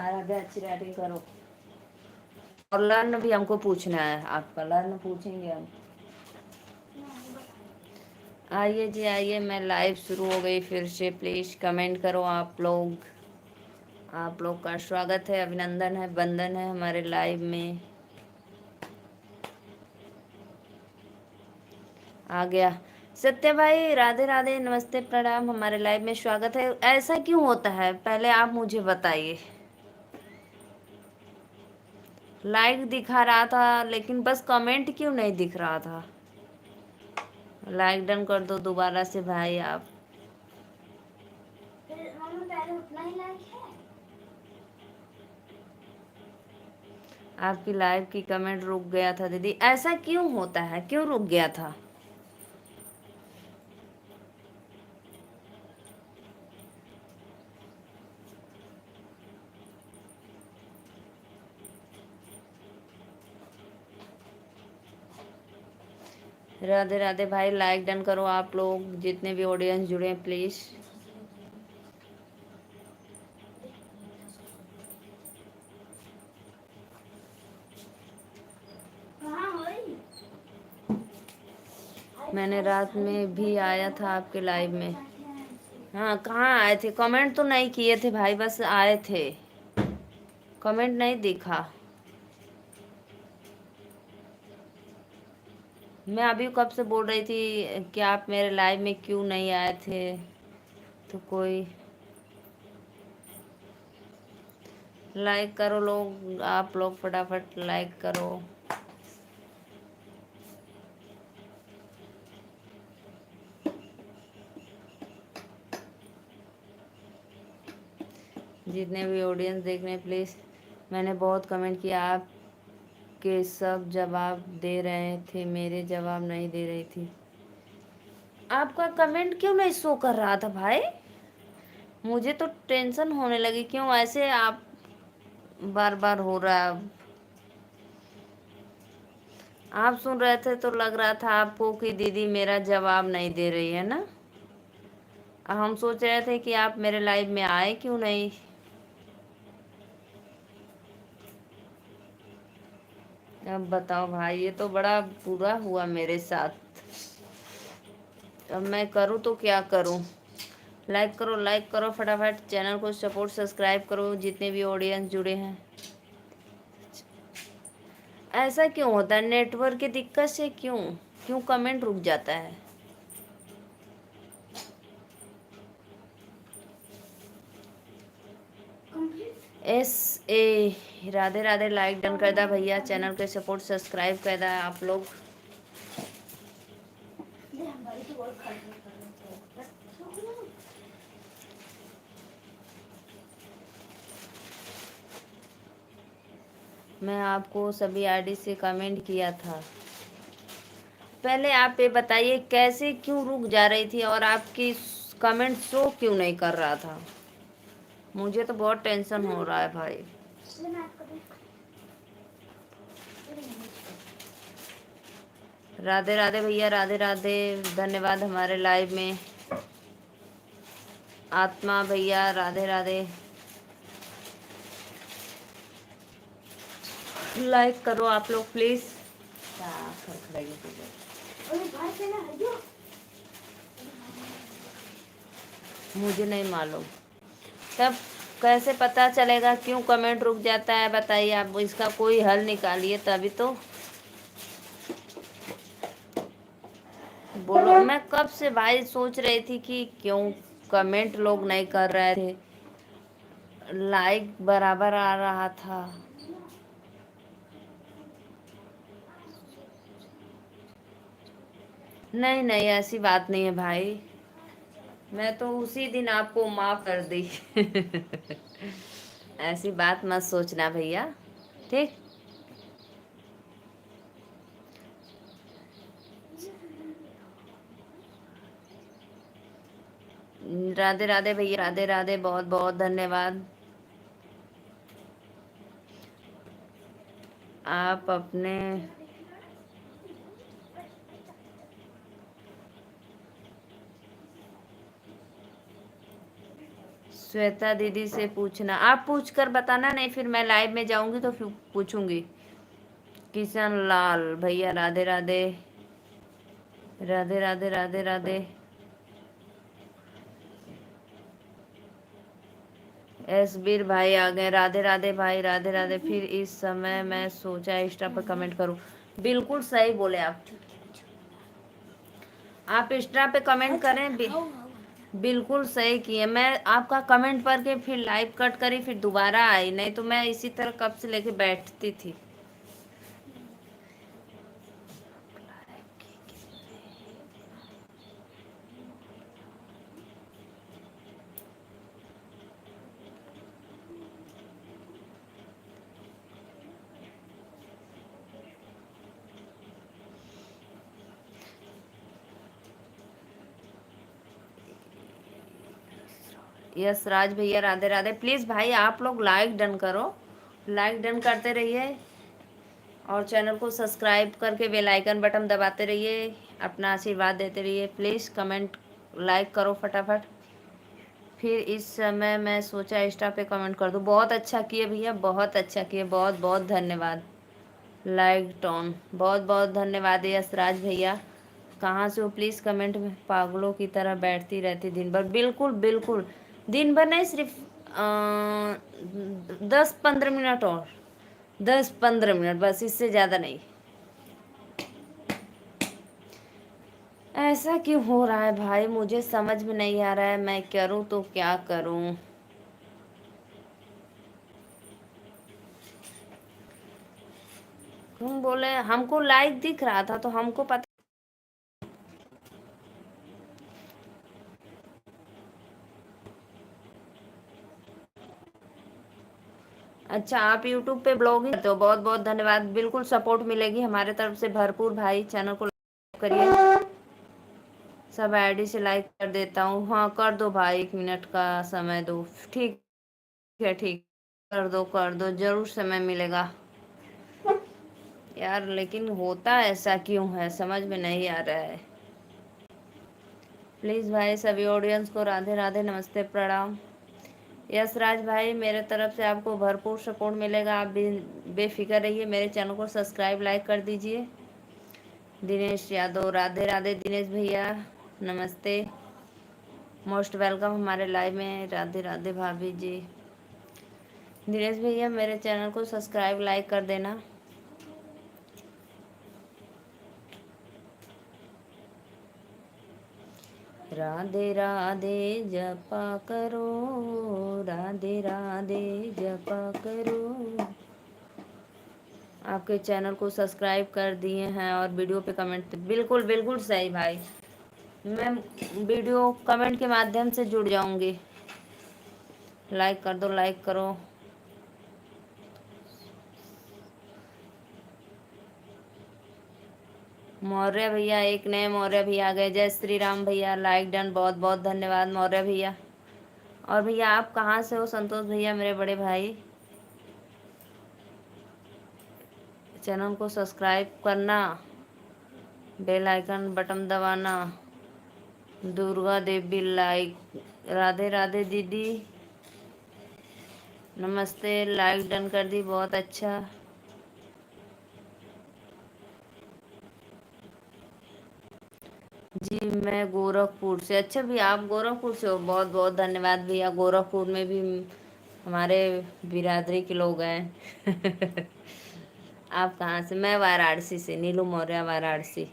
आराध्या अच्छी राइटिंग करो। और लर्न भी हमको पूछना है, आपका लर्न पूछेंगे हम। आइए जी आइए, मैं लाइव शुरू हो गई फिर से। प्लीज कमेंट करो आप लोग। आप लोग का स्वागत है, अभिनंदन है, वंदन है हमारे लाइव में। आ गया सत्य भाई, राधे राधे, नमस्ते, प्रणाम, हमारे लाइव में स्वागत है। ऐसा क्यों होता है, पहले आप मुझे बताइए। लाइक दिखा रहा था लेकिन बस कमेंट क्यों नहीं दिख रहा था। लाइक डन कर दो दोबारा से भाई आप। उतना ही लाइक है। आपकी लाइव की कमेंट रुक गया था दीदी, ऐसा क्यों होता है, क्यों रुक गया था। राधे राधे भाई, लाइक डन करो आप लोग, जितने भी ऑडियंस जुड़े हैं प्लीज। मैंने रात में भी आया था आपके लाइव में। हाँ कहाँ आए थे, कमेंट तो नहीं किए थे भाई, बस आए थे, कमेंट नहीं दिखा। मैं अभी कब से बोल रही थी कि आप मेरे लाइव में क्यों नहीं आए थे, तो कोई लाइक करो लोग, आप लोग फटाफट लाइक करो। जितने भी ऑडियंस देख रहे हैं प्लीज़। मैंने बहुत कमेंट किया, आपके सब जवाब दे रहे थे, मेरे जवाब नहीं दे रही थी। आपका कमेंट क्यों नहीं शो कर रहा था भाई, मुझे तो टेंशन होने लगी, क्यों ऐसे आप बार बार हो रहा है। आप सुन रहे थे तो लग रहा था आपको कि दीदी मेरा जवाब नहीं दे रही है ना। हम सोच रहे थे कि आप मेरे लाइव में आए क्यों नहीं। अब बताओ भाई, ये तो बड़ा बुरा हुआ मेरे साथ। अब मैं करूँ तो क्या करूँ। लाइक करो फटाफट, चैनल को सपोर्ट सब्सक्राइब करो, जितने भी ऑडियंस जुड़े हैं। ऐसा क्यों होता है, नेटवर्क की दिक्कत से क्यों क्यों कमेंट रुक जाता है। S A Radhe Radhe, like done कर दा भैया, चैनल के सपोर्ट सब्सक्राइब कर दा आप लोग। मैं आपको सभी आईडी से कमेंट किया था। पहले आप ये बताइए कैसे क्यों रुक जा रही थी और आपकी कमेंट शो क्यों नहीं कर रहा था। मुझे तो बहुत टेंशन हो रहा है भाई। राधे राधे भैया, राधे राधे, धन्यवाद हमारे लाइव में। आत्मा भैया राधे राधे, लाइक करो आप लोग प्लीज। मुझे नहीं मालूम, तब कैसे पता चलेगा क्यों कमेंट रुक जाता है, बताइए आप, इसका कोई हल निकालिए तभी तो। बोलो, मैं कब से भाई सोच रही थी कि क्यों कमेंट लोग नहीं कर रहे थे, लाइक बराबर आ रहा था। नहीं नहीं, ऐसी बात नहीं है भाई, मैं तो उसी दिन आपको माफ कर दी। ऐसी बात मत सोचना भैया, ठीक। राधे राधे भैया, राधे राधे, बहुत बहुत धन्यवाद। आप अपने श्वेता दीदी से पूछना, आप पूछ कर बताना, नहीं फिर मैं लाइव में जाऊंगी तो फिर पूछूंगी। किशन लाल भैया राधे राधे, राधे राधे राधे राधे। एसबीर भाई आ गए, राधे राधे भाई, राधे राधे। फिर इस समय मैं सोचा इंस्टा पर कमेंट करूं। बिल्कुल सही बोले आप इंस्टा पे कमेंट करें। बिल्कुल सही किए। मैं आपका कमेंट पढ़ के फिर लाइव कट करी, फिर दोबारा आई, नहीं तो मैं इसी तरह कब से लेके बैठती थी। यस राज भैया राधे राधे। प्लीज़ भाई आप लोग लाइक डन करो, लाइक डन करते रहिए और चैनल को सब्सक्राइब करके बेल आइकन बटन दबाते रहिए, अपना आशीर्वाद देते रहिए। प्लीज़ कमेंट लाइक करो फटाफट। फिर इस समय मैं सोचा इंस्टा पे कमेंट कर दूँ। बहुत अच्छा किए भैया, बहुत अच्छा किए, बहुत बहुत धन्यवाद। लाइक टॉन, बहुत बहुत धन्यवाद यशराज भैया। कहाँ से हो प्लीज़ कमेंट में। पागलों की तरह बैठती रहती दिन भर। बिल्कुल बिल्कुल, दिन भर नहीं, सिर्फ 10-15 मिनट और 10-15 मिनट बस, इससे ज़्यादा नहीं। ऐसा क्यों हो रहा है भाई, मुझे समझ में नहीं आ रहा है। मैं करूँ तो क्या करूँ। तुम बोले हमको लाइक दिख रहा था तो हमको पता। अच्छा आप यूट्यूब पे ब्लॉगिंग करते हो, बहुत बहुत धन्यवाद। बिल्कुल सपोर्ट मिलेगी हमारे तरफ से भरपूर भाई। चैनल को लाइक करिए, सब आईडी से लाइक कर देता हूँ। हाँ कर दो भाई, 1 मिनट का समय दो। ठीक है ठीक, कर दो जरूर, समय मिलेगा यार। लेकिन होता ऐसा क्यों है, समझ में नहीं आ रहा है। प्लीज़ भाई सभी ऑडियंस को राधे राधे, नमस्ते, प्रणाम। यशराज भाई मेरे तरफ से आपको भरपूर सपोर्ट मिलेगा, आप भी बेफिक्र रहिए। मेरे चैनल को सब्सक्राइब लाइक कर दीजिए। दिनेश यादव राधे राधे। दिनेश भैया नमस्ते, मोस्ट वेलकम हमारे लाइव में। राधे राधे भाभी जी। दिनेश भैया मेरे चैनल को सब्सक्राइब लाइक कर देना। राधे राधे जपा करो, राधे राधे जपा करो। आपके चैनल को सब्सक्राइब कर दिए हैं और वीडियो पे कमेंट। बिल्कुल बिल्कुल सही भाई, मैं वीडियो कमेंट के माध्यम से जुड़ जाऊंगी। लाइक कर दो, लाइक करो। मौर्य भैया, एक नए मौर्य भैया आ गए। जय श्री राम भैया, लाइक डन, बहुत बहुत धन्यवाद मौर्य भैया। और भैया आप कहाँ से हो? संतोष भैया मेरे बड़े भाई, चैनल को सब्सक्राइब करना, बेल आइकन बटन दबाना। दुर्गा देवी लाइक, राधे राधे दीदी नमस्ते, लाइक डन कर दी, बहुत अच्छा। जी मैं गोरखपुर से। अच्छा भी आप गोरखपुर से हो, बहुत बहुत धन्यवाद भैया। गोरखपुर में भी हमारे बिरादरी के लोग हैं। आप कहाँ से? मैं वाराणसी से, नीलू मौर्य, वाराणसी।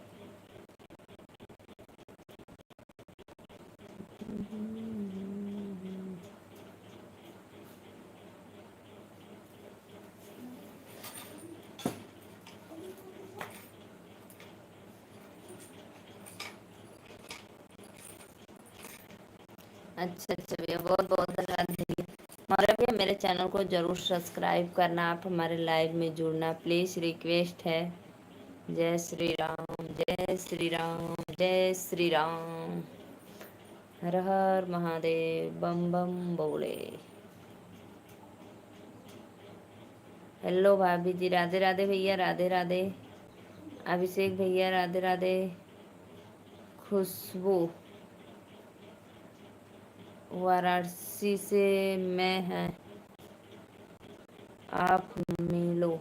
अच्छा अच्छा भैया, बहुत बहुत धन्यवाद भैया। मौर्य भैया मेरे चैनल को जरूर सब्सक्राइब करना, आप हमारे लाइव में जुड़ना प्लीज़, रिक्वेस्ट है। जय श्री राम, जय श्री राम, जय श्री राम। हर हर महादेव, बम बम बोले। हेलो भाभी जी, राधे राधे भैया, राधे राधे। अभिषेक भैया राधे राधे। खुशबू वाराणसी से मैं है, आप मिलो।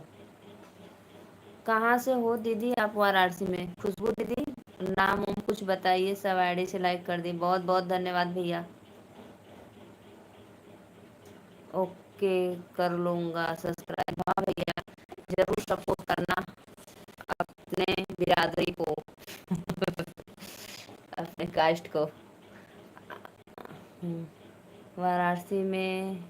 कहाँ से हो दीदी आप वाराणसी में? खुशबू दीदी, नाम उम कुछ बताइए। सब आईडी से लाइक कर दी, बहुत बहुत धन्यवाद भैया। ओके, कर लूँगा सब्सक्राइब। हाँ भैया, जरूर सपोर्ट करना अपने बिरादरी को, अपने कास्ट को। हम्म, वाराणसी में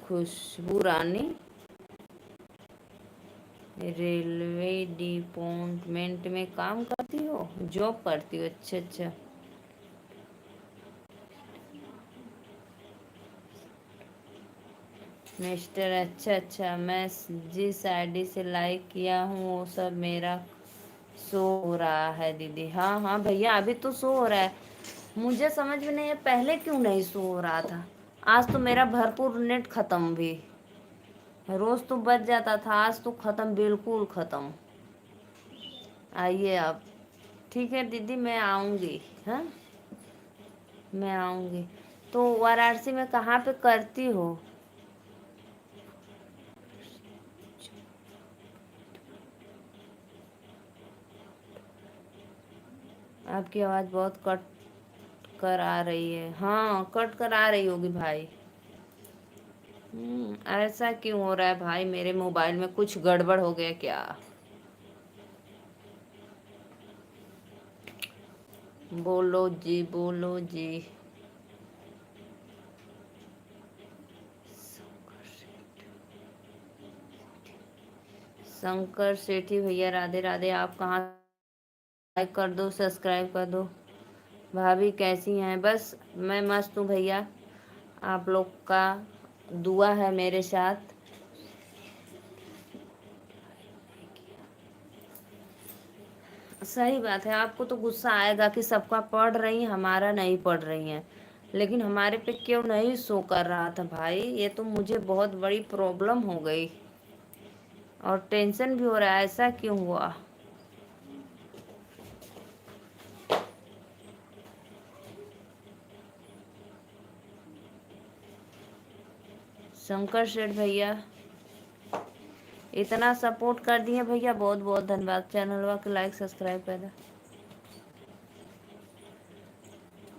खुशबू रानी रेलवे डिपार्टमेंट में काम करती हो, जॉब करती हो? अच्छा अच्छा। मिस्टर, अच्छा अच्छा। मैं जिस आईडी से लाइक किया हूँ वो सब मेरा शो हो रहा है दीदी। हाँ हाँ भैया, अभी तो शो हो रहा है। मुझे समझ में नहीं है पहले क्यों नहीं शो हो रहा था। आज तो मेरा भरपूर नेट खत्म भी। रोज तो बच जाता था, आज तो खत्म, बिल्कुल खत्म। आइए आप। ठीक है दीदी, मैं आऊँगी। हाँ, मैं आऊँगी। तो वाराणसी में कहाँ पे करती हो? आपकी आवाज़ बहुत कट कर आ रही है। हाँ, कट कर आ रही होगी भाई। ऐसा क्यों हो रहा है भाई? मेरे मोबाइल में कुछ गड़बड़ हो गया क्या? बोलो जी, बोलो जी। शंकर सेठी भैया, राधे राधे। आप कहाँ? लाइक कर दो, सब्सक्राइब कर दो। भाभी कैसी हैं? बस मैं मस्त हूँ भैया, आप लोग का दुआ है मेरे साथ। सही बात है, आपको तो गुस्सा आएगा कि सबका पढ़ रही हैं, हमारा नहीं पढ़ रही हैं। लेकिन हमारे पे क्यों नहीं शो कर रहा था भाई? ये तो मुझे बहुत बड़ी प्रॉब्लम हो गई और टेंशन भी हो रहा है, ऐसा क्यों हुआ? शंकर शेठ भैया, इतना सपोर्ट कर दिए भैया, बहुत बहुत धन्यवाद। चैनल के लाइक सब्सक्राइब कर दे।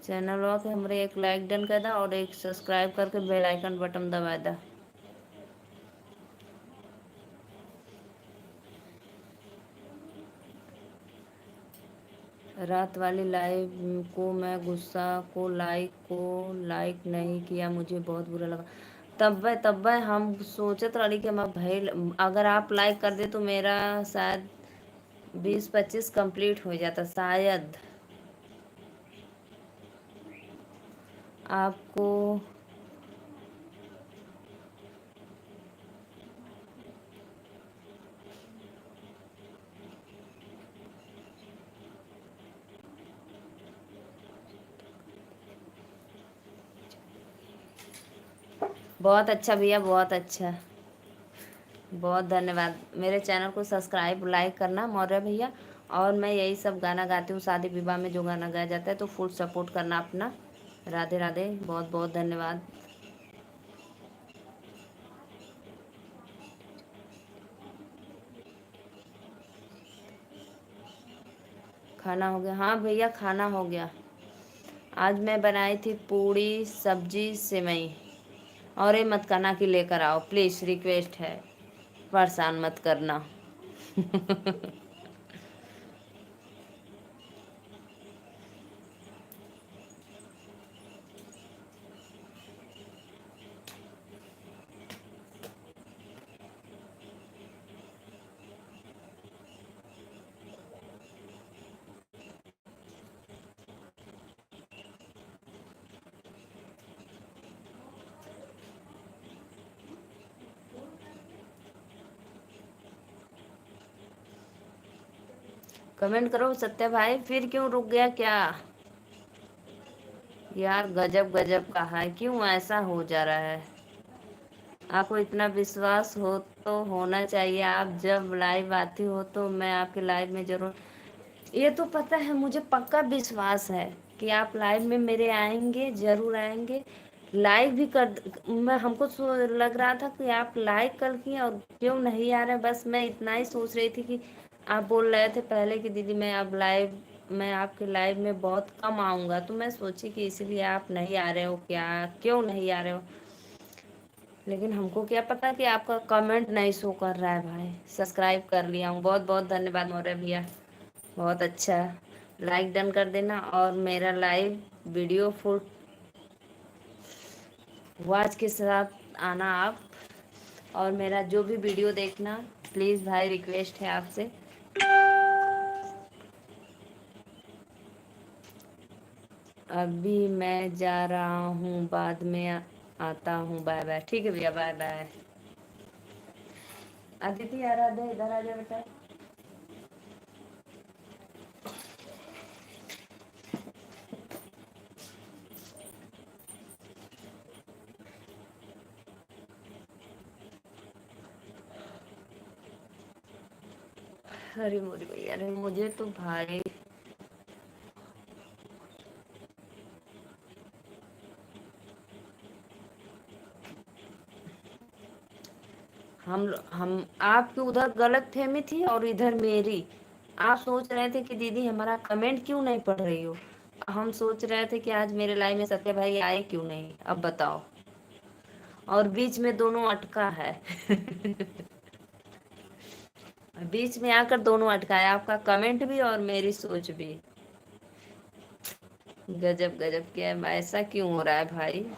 चैनल के हमरे एक लाइक डन कर दा और एक सब्सक्राइब करके बेल आइकन बटन दबा दा। रात वाली लाइव को मैं गुस्सा को लाइक नहीं किया, मुझे बहुत बुरा लगा। तब हम सोचत रही कि मैं भाई, अगर आप लाइक कर दे तो मेरा शायद 20-25 कंप्लीट हो जाता शायद। आपको बहुत अच्छा भैया, बहुत अच्छा, बहुत धन्यवाद। मेरे चैनल को सब्सक्राइब लाइक करना मौर्य भैया। और मैं यही सब गाना गाती हूँ, शादी विवाह में जो गाना गाया जाता है, तो फुल सपोर्ट करना अपना। राधे राधे, बहुत बहुत धन्यवाद। खाना हो गया? हाँ भैया, खाना हो गया। आज मैं बनाई थी पूड़ी सब्जी सेवई। और ये मत करना कि लेकर आओ, प्लीज़ रिक्वेस्ट है, परेशान मत करना। कमेंट करो सत्या भाई, फिर क्यों रुक गया क्या? यार गजब गजब का है, क्यों ऐसा हो जा रहा है? आपको इतना विश्वास हो तो होना चाहिए, आप जब लाइव आती हो तो मैं आपके लाइव में जरूर, ये तो पता है, मुझे पक्का विश्वास है कि आप लाइव में मेरे आएंगे, जरूर आएंगे। लाइव भी कर, मैं हमको लग रहा था कि आप लाइव कल की और क्यों नहीं आ रहे, बस मैं इतना ही सोच रही थी कि आप बोल रहे थे पहले कि दीदी मैं अब लाइव, मैं आपके लाइव में बहुत कम आऊँगा, तो मैं सोची कि इसीलिए आप नहीं आ रहे हो, क्या क्यों नहीं आ रहे हो। लेकिन हमको क्या पता कि आपका कमेंट नहीं शो कर रहा है भाई। सब्सक्राइब कर लिया हूँ, बहुत बहुत धन्यवाद मौर्य भैया, बहुत अच्छा। लाइक डन कर देना और मेरा लाइव वीडियो फुल वॉच के साथ आना आप, और मेरा जो भी वीडियो देखना प्लीज़ भाई, रिक्वेस्ट है आपसे। अभी मैं जा रहा हूँ, बाद में आता हूँ, बाय बाय। ठीक है भैया, बाय बाय। अदिति आराध्या इधर आ जा बेटा। अरे मोरी भैया, अरे मुझे तो भाई, हम आपकी उधर गलत फहमी थी और इधर मेरी। आप सोच रहे थे कि दीदी हमारा कमेंट क्यों नहीं पढ़ रही हो, हम सोच रहे थे कि आज मेरे लाइव में सत्य भाई आए क्यों नहीं, अब बताओ। और बीच में दोनों अटका है। बीच में आकर दोनों अटका है, आपका कमेंट भी और मेरी सोच भी। गजब गजब, क्या ऐसा क्यों हो रहा है भाई।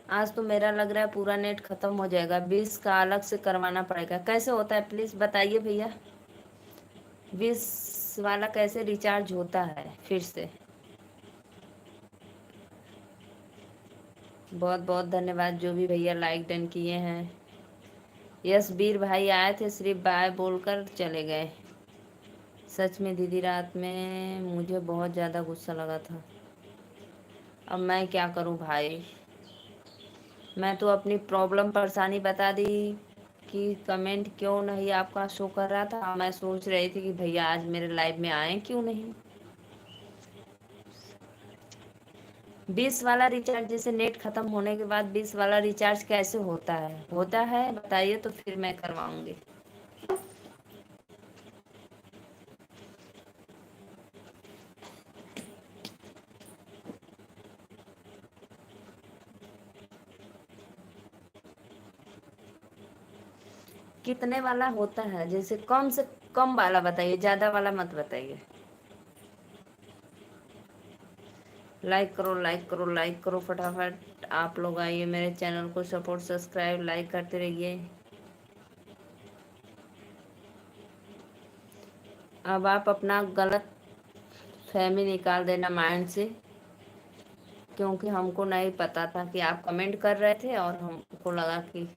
आज तो मेरा लग रहा है पूरा नेट खत्म हो जाएगा, 20 का अलग से करवाना पड़ेगा। कैसे होता है प्लीज बताइए भैया, 20 वाला कैसे रिचार्ज होता है फिर से। बहुत बहुत धन्यवाद जो भी भैया लाइक डन किए हैं। यस वीर भाई आए थे, सिर्फ बाय बोलकर चले गए। सच में दीदी रात में मुझे बहुत ज़्यादा गुस्सा लगा था। अब मैं क्या करूं भाई, मैं तो अपनी प्रॉब्लम परेशानी बता दी कि कमेंट क्यों नहीं आपका शो कर रहा था। मैं सोच रही थी कि भैया आज मेरे लाइव में आए क्यों नहीं। 20 वाला रिचार्ज, जैसे नेट खत्म होने के बाद 20 वाला रिचार्ज कैसे होता है, होता है बताइए तो फिर मैं करवाऊंगी। कितने वाला होता है, जैसे कम से कम वाला बताइए, ज़्यादा वाला मत बताइए। लाइक करो लाइक करो लाइक करो फटाफट, आप लोग आइए मेरे चैनल को सपोर्ट, सब्सक्राइब लाइक करते रहिए। अब आप अपना गलत फहमी निकाल देना माइंड से, क्योंकि हमको नहीं पता था कि आप कमेंट कर रहे थे और हमको लगा कि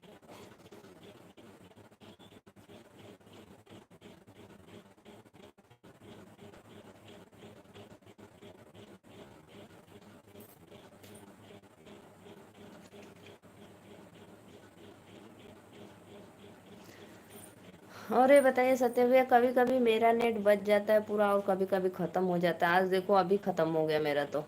और ये बताइए सत्य भैया, कभी कभी मेरा नेट बच जाता है पूरा और कभी कभी ख़त्म हो जाता है। आज देखो अभी ख़त्म हो गया मेरा तो।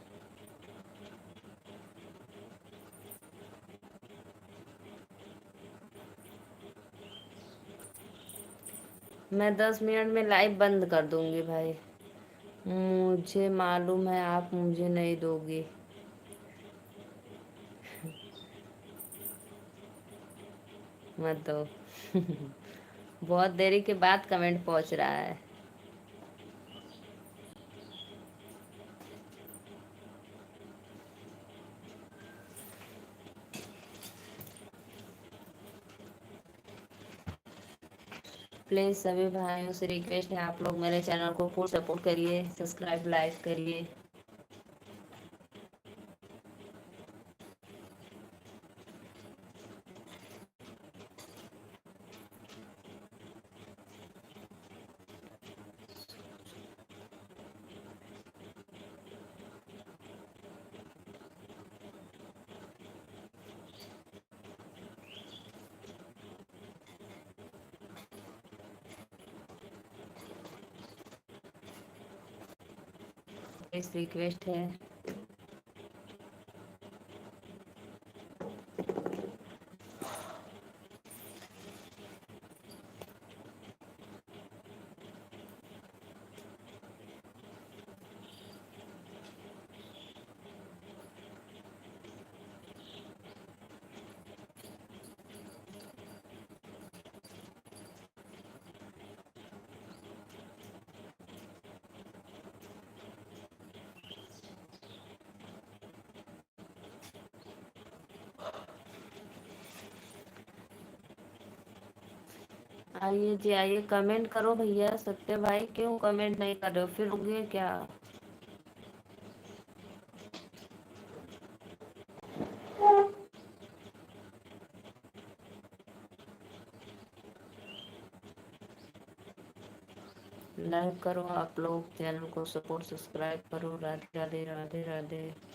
मैं 10 मिनट में लाइव बंद कर दूंगी भाई, मुझे मालूम है आप मुझे नहीं दोगी। मत दो। बहुत देरी के बाद कमेंट पहुंच रहा है। प्लीज़ सभी भाइयों से रिक्वेस्ट है, आप लोग मेरे चैनल को फुल सपोर्ट करिए, सब्सक्राइब लाइक करिए। प्लीज रिक्वेस्ट है। आइए जी, आइए कमेंट करो भैया। सत्य भाई क्यों कमेंट नहीं कर रहे हो, फिर रुकिए क्या? लाइक करो आप लोग, चैनल को सपोर्ट सब्सक्राइब करो। राधे राधे राधे राधे।